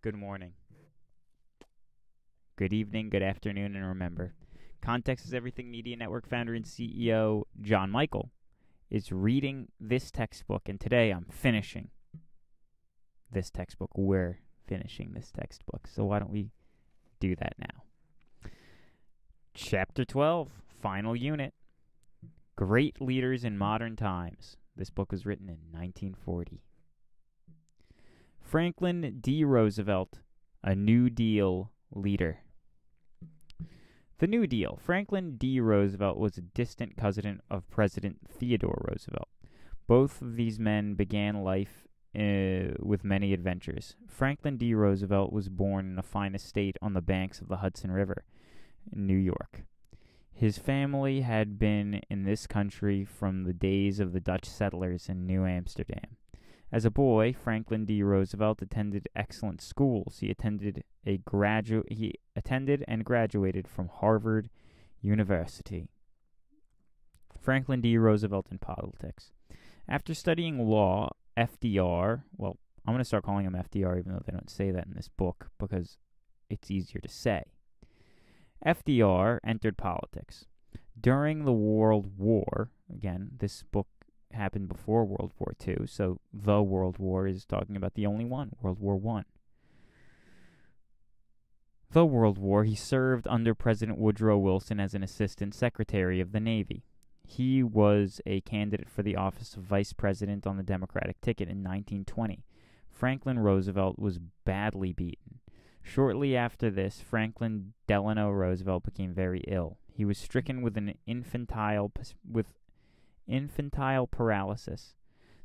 Good morning, good evening, good afternoon, and remember, Context is Everything Media Network founder and CEO John Michael is reading this textbook, and today I'm finishing this textbook. We're finishing this textbook, so why don't we do that now? Chapter 12, Final Unit, Great Leaders in Modern Times. This book was written in 1940. Franklin D. Roosevelt, a New Deal leader. The New Deal. Franklin D. Roosevelt was a distant cousin of President Theodore Roosevelt. Both of these men began life with many adventures. Franklin D. Roosevelt was born in a fine estate on the banks of the Hudson River in New York. His family had been in this country from the days of the Dutch settlers in New Amsterdam. As a boy, Franklin D. Roosevelt attended excellent schools. He attended and graduated from Harvard University. Franklin D. Roosevelt in politics. After studying law, FDR, well, I'm going to start calling him FDR even though they don't say that in this book because it's easier to say. FDR entered politics. During the World War, again, this book happened before World War II, so the World War is talking about the only one, World War I. The World War, he served under President Woodrow Wilson as an assistant secretary of the Navy. He was a candidate for the office of vice president on the Democratic ticket in 1920. Franklin Roosevelt was badly beaten. Shortly after this, Franklin Delano Roosevelt became very ill. He was stricken with infantile paralysis.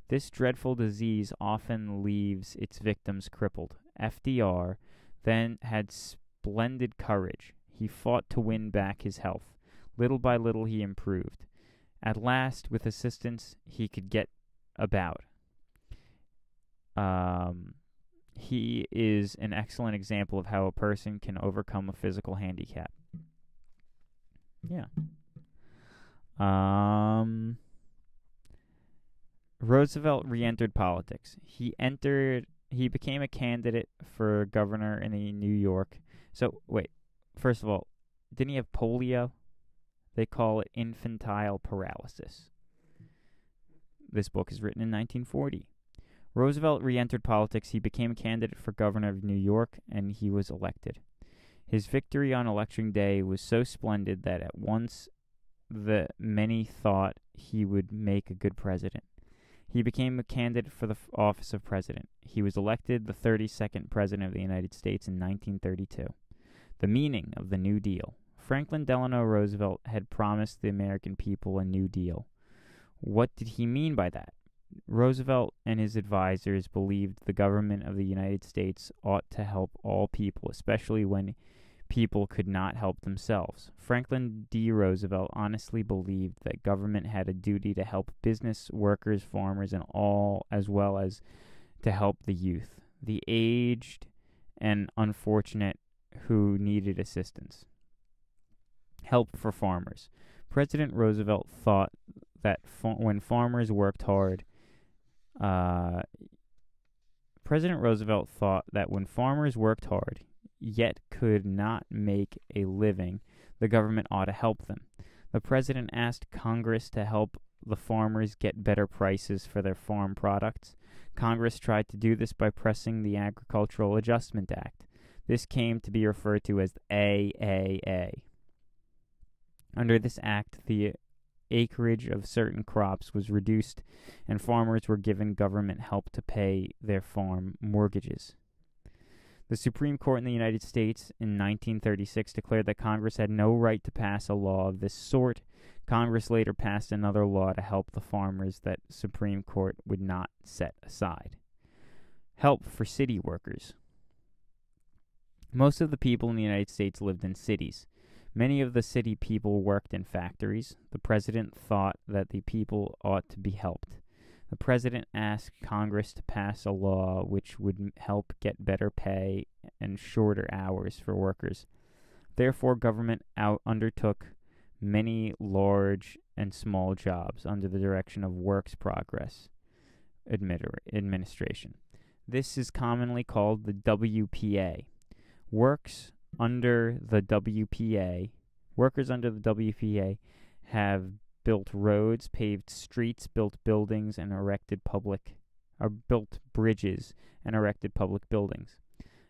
This dreadful disease often leaves its victims crippled. FDR then had splendid courage. He fought to win back his health. Little by little he improved. At last, with assistance, he could get about. He is an excellent example of how a person can overcome a physical handicap. Yeah. Roosevelt re-entered politics. He became a candidate for governor in New York. So, wait, first of all, didn't he have polio? They call it infantile paralysis. This book is written in 1940. Roosevelt re-entered politics. He became a candidate for governor of New York, and he was elected. His victory on election day was so splendid that at once the many thought he would make a good president. He became a candidate for the office of president. He was elected the 32nd president of the United States in 1932. The meaning of the New Deal. Franklin Delano Roosevelt had promised the American people a New Deal. What did he mean by that? Roosevelt and his advisors believed the government of the United States ought to help all people, especially when people could not help themselves. Franklin D. Roosevelt honestly believed that government had a duty to help business, workers, farmers, and all, as well as to help the youth, the aged, and unfortunate who needed assistance. Help for farmers. President Roosevelt thought that when farmers worked hard, yet could not make a living, the government ought to help them. The president asked Congress to help the farmers get better prices for their farm products. Congress tried to do this by pressing the Agricultural Adjustment Act. This came to be referred to as the AAA. Under this act, the acreage of certain crops was reduced, and farmers were given government help to pay their farm mortgages. The Supreme Court in the United States in 1936 declared that Congress had no right to pass a law of this sort. Congress later passed another law to help the farmers that Supreme Court would not set aside. Help for city workers. Most of the people in the United States lived in cities. Many of the city people worked in factories. The president thought that the people ought to be helped. The president asked Congress to pass a law which would help get better pay and shorter hours for workers. Therefore, government undertook many large and small jobs under the direction of Works Progress Administration. This is commonly called the WPA. Works under the WPA, Workers under the WPA have built roads, paved streets, built buildings, and built bridges and erected public buildings.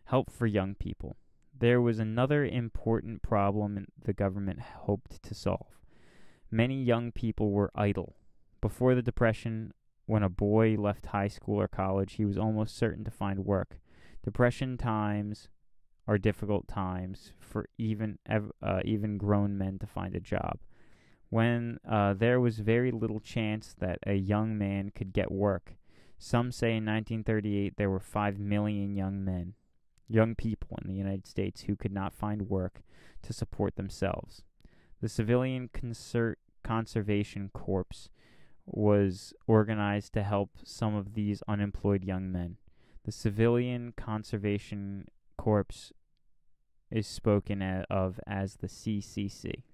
Help for young people. There was another important problem the government hoped to solve. Many young people were idle. Before the Depression, when a boy left high school or college, he was almost certain to find work. Depression times are difficult times for even grown men to find a job. When there was very little chance that a young man could get work. Some say in 1938 there were 5 million young people in the United States who could not find work to support themselves. The Civilian Conservation Corps was organized to help some of these unemployed young men. The Civilian Conservation Corps is spoken of as the CCC.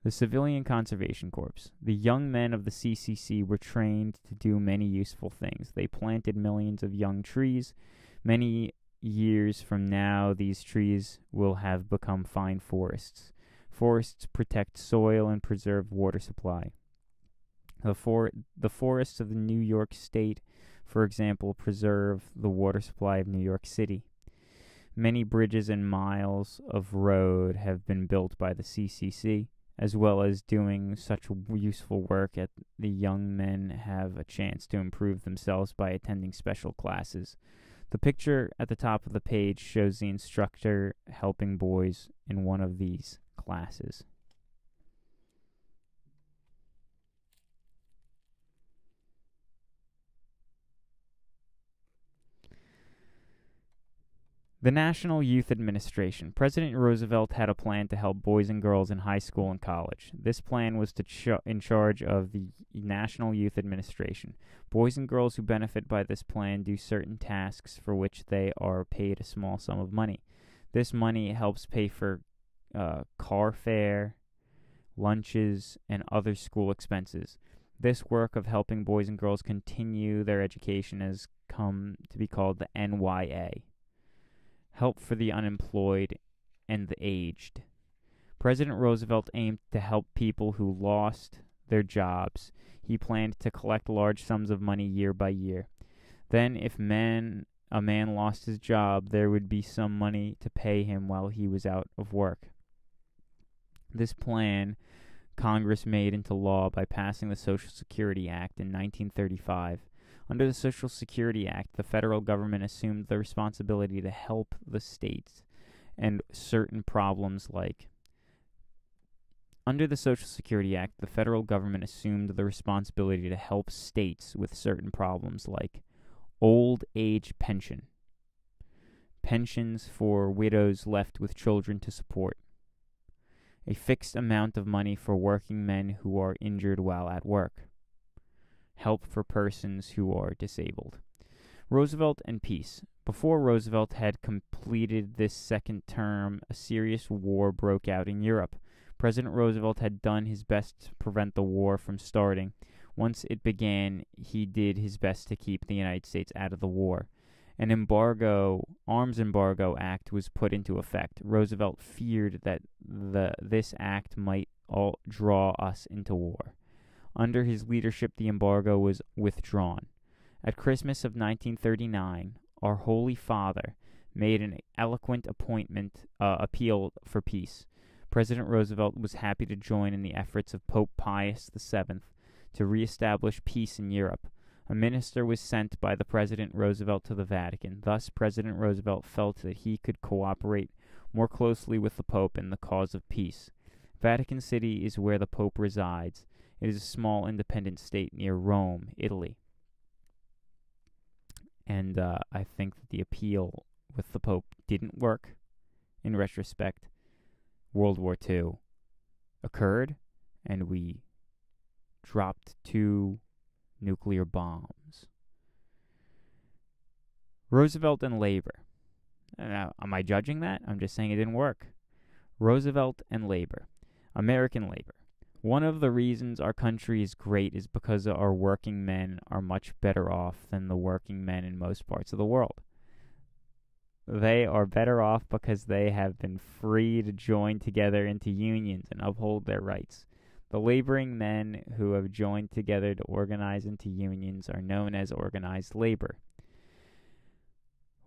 The Civilian Conservation Corps. The young men of the CCC were trained to do many useful things. They planted millions of young trees. Many years from now, these trees will have become fine forests. Forests protect soil and preserve water supply. The forests of the New York State, for example, preserve the water supply of New York City. Many bridges and miles of road have been built by the CCC. As well as doing such useful work, the young men have a chance to improve themselves by attending special classes. The picture at the top of the page shows the instructor helping boys in one of these classes. The National Youth Administration. President Roosevelt had a plan to help boys and girls in high school and college. This plan was in charge of the National Youth Administration. Boys and girls who benefit by this plan do certain tasks for which they are paid a small sum of money. This money helps pay for car fare, lunches, and other school expenses. This work of helping boys and girls continue their education has come to be called the NYA. Help for the unemployed and the aged. President Roosevelt aimed to help people who lost their jobs. He planned to collect large sums of money year by year. Then, if a man lost his job, there would be some money to pay him while he was out of work. This plan Congress made into law by passing the Social Security Act in 1935. Under the Social Security Act, the federal government assumed the responsibility to help the states and certain problems like. Under the Social Security Act, the federal government assumed the responsibility to help states with certain problems like old age pension, pensions for widows left with children to support, a fixed amount of money for working men who are injured while at work, help for persons who are disabled. Roosevelt and peace. Before Roosevelt had completed this second term, a serious war broke out in Europe. President Roosevelt had done his best to prevent the war from starting. Once it began, he did his best to keep the United States out of the war. An arms embargo act was put into effect. Roosevelt feared that this act might all draw us into war. Under his leadership, the embargo was withdrawn. At Christmas of 1939, our Holy Father made an eloquent appeal for peace. President Roosevelt was happy to join in the efforts of Pope Pius VII to reestablish peace in Europe. A minister was sent by the President Roosevelt to the Vatican. Thus, President Roosevelt felt that he could cooperate more closely with the Pope in the cause of peace. Vatican City is where the Pope resides. It is a small independent state near Rome, Italy. And I think that the appeal with the Pope didn't work. In retrospect, World War II occurred, and we dropped 2 nuclear bombs. Roosevelt and labor. Now, am I judging that? I'm just saying it didn't work. Roosevelt and labor. American labor. One of the reasons our country is great is because our working men are much better off than the working men in most parts of the world. They are better off because they have been free to join together into unions and uphold their rights. The laboring men who have joined together to organize into unions are known as organized labor.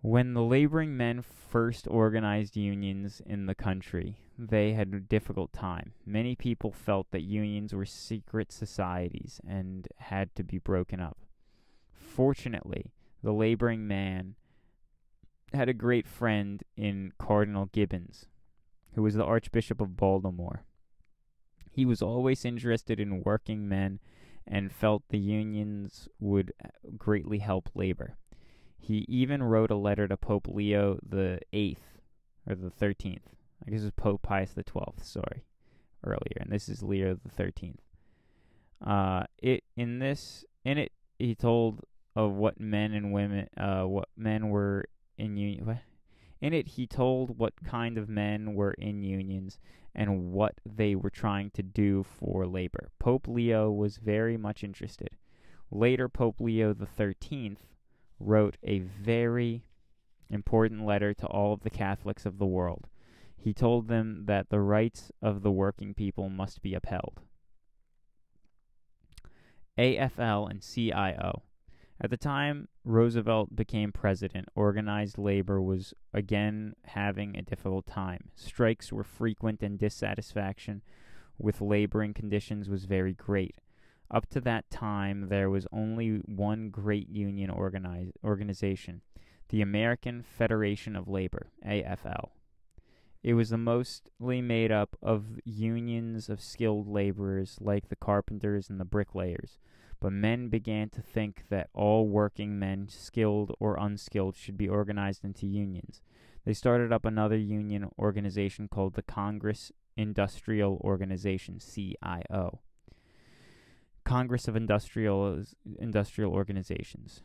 When the laboring men first organized unions in the country, they had a difficult time. Many people felt that unions were secret societies and had to be broken up. Fortunately, the laboring man had a great friend in Cardinal Gibbons, who was the Archbishop of Baltimore. He was always interested in working men and felt the unions would greatly help labor. He even wrote a letter to Pope Leo the 8th, or the 13th. I guess it was Pope Pius the 12th, earlier, and this is Leo the 13th. In it, he told of what men and women, what men were in union. In it, he told what kind of men were in unions and what they were trying to do for labor. Pope Leo was very much interested. Later, Pope Leo the 13th wrote a very important letter to all of the Catholics of the world. He told them that the rights of the working people must be upheld. AFL and CIO. At the time Roosevelt became president, organized labor was again having a difficult time. Strikes were frequent and dissatisfaction with laboring conditions was very great. Up to that time, there was only one great union organization, the American Federation of Labor, AFL. It was mostly made up of unions of skilled laborers like the carpenters and the bricklayers, but men began to think that all working men, skilled or unskilled, should be organized into unions. They started up another union organization called the Congress Industrial Organization, CIO. Congress of Industrial Organizations.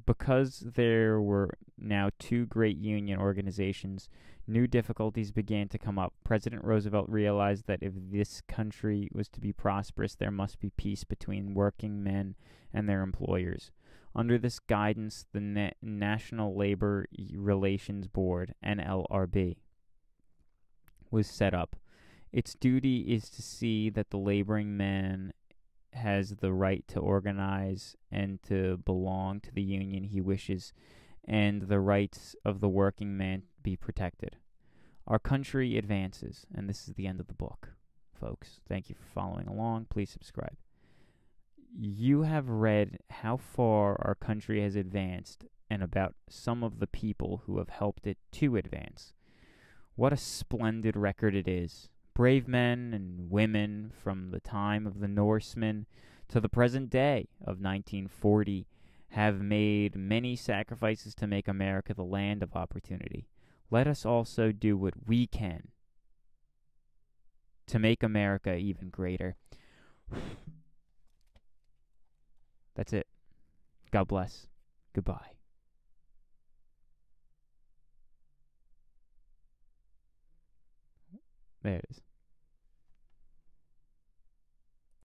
Because there were now two great union organizations, new difficulties began to come up. President Roosevelt realized that if this country was to be prosperous, there must be peace between working men and their employers. Under this guidance, the National Labor Relations Board, NLRB, was set up. Its duty is to see that the laboring man has the right to organize and to belong to the union he wishes, and the rights of the working man be protected. Our country advances, and this is the end of the book, folks. Thank you for following along. Please subscribe. You have read how far our country has advanced and about some of the people who have helped it to advance. What a splendid record it is. Brave men and women from the time of the Norsemen to the present day of 1940 have made many sacrifices to make America the land of opportunity. Let us also do what we can to make America even greater. That's it. God bless. Goodbye. There it is.